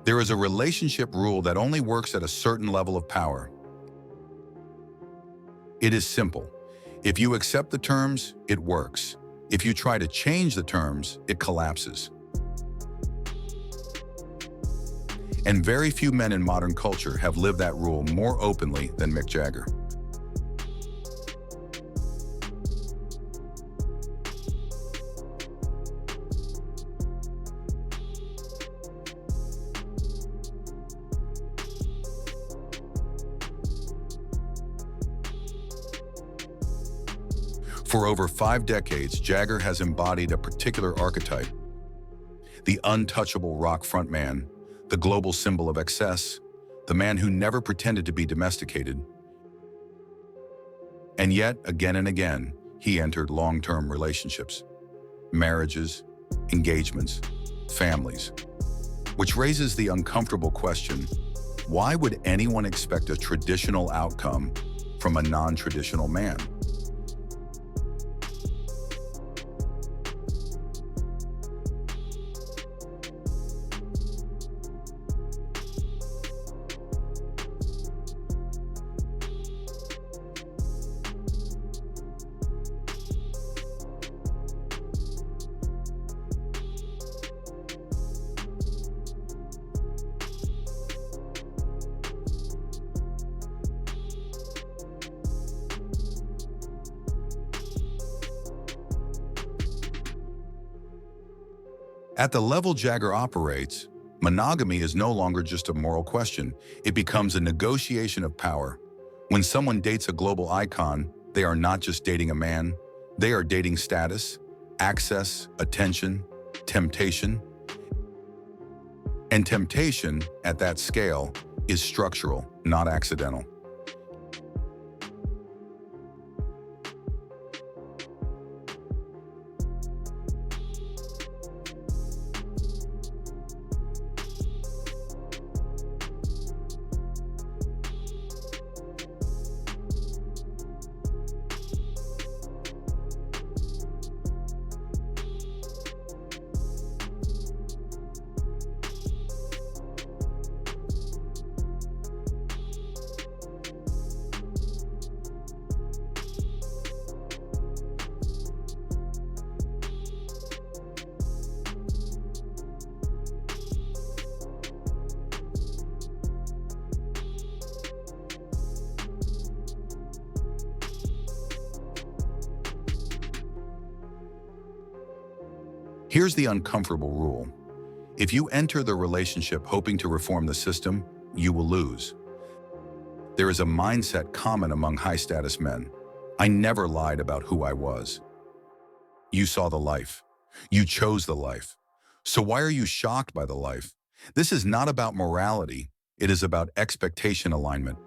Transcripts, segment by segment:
There is a relationship rule that only works at a certain level of power. It is simple. If you accept the terms, it works. If you try to change the terms, it collapses. And very few men in modern culture have lived that rule more openly than Mick Jagger. For over 5 decades, Jagger has embodied a particular archetype: the untouchable rock frontman, the global symbol of excess, the man who never pretended to be domesticated. And yet, again and again, he entered long-term relationships, marriages, engagements, families, which raises the uncomfortable question: why would anyone expect a traditional outcome from a non-traditional man? At the level Jagger operates, monogamy is no longer just a moral question. It becomes a negotiation of power. When someone dates a global icon, they are not just dating a man, they are dating status, access, attention, temptation. And temptation, at that scale, is structural, not accidental. Here's the uncomfortable rule. If you enter the relationship hoping to reform the system, you will lose. There is a mindset common among high-status men. I never lied about who I was. You saw the life. You chose the life. So why are you shocked by the life? This is not about morality. It is about expectation alignment.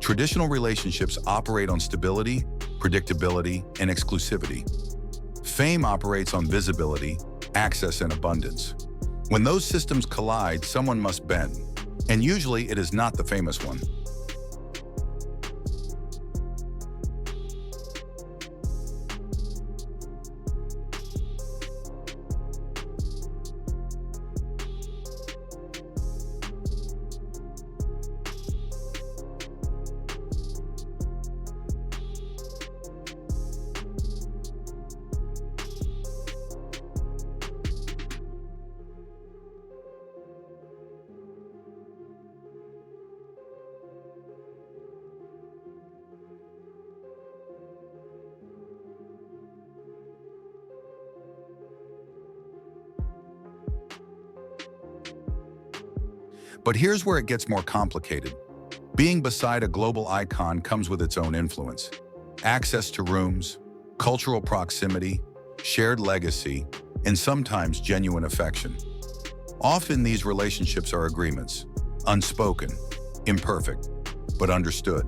Traditional relationships operate on stability, predictability, and exclusivity. Fame operates on visibility, access, and abundance. When those systems collide, someone must bend, and usually it is not the famous one. But here's where it gets more complicated. Being beside a global icon comes with its own influence. Access to rooms, cultural proximity, shared legacy, and sometimes genuine affection. Often these relationships are agreements, unspoken, imperfect, but understood.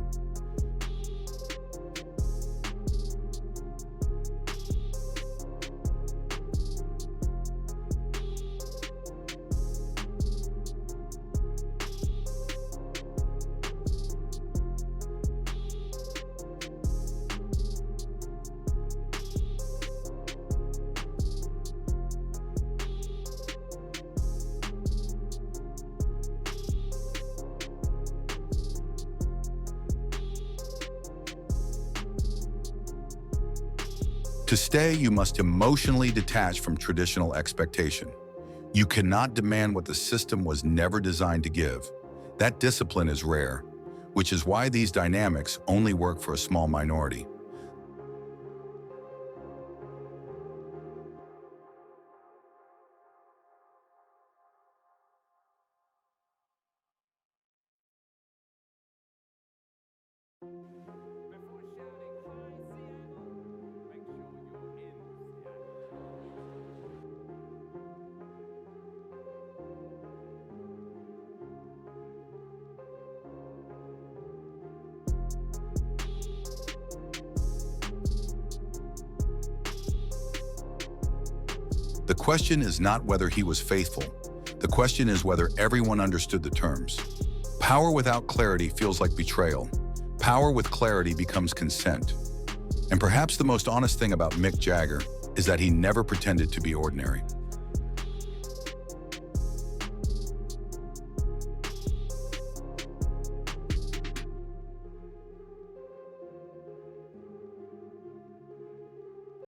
To stay, you must emotionally detach from traditional expectation. You cannot demand what the system was never designed to give. That discipline is rare, which is why these dynamics only work for a small minority. The question is not whether he was faithful. The question is whether everyone understood the terms. Power without clarity feels like betrayal. Power with clarity becomes consent. And perhaps the most honest thing about Mick Jagger is that he never pretended to be ordinary.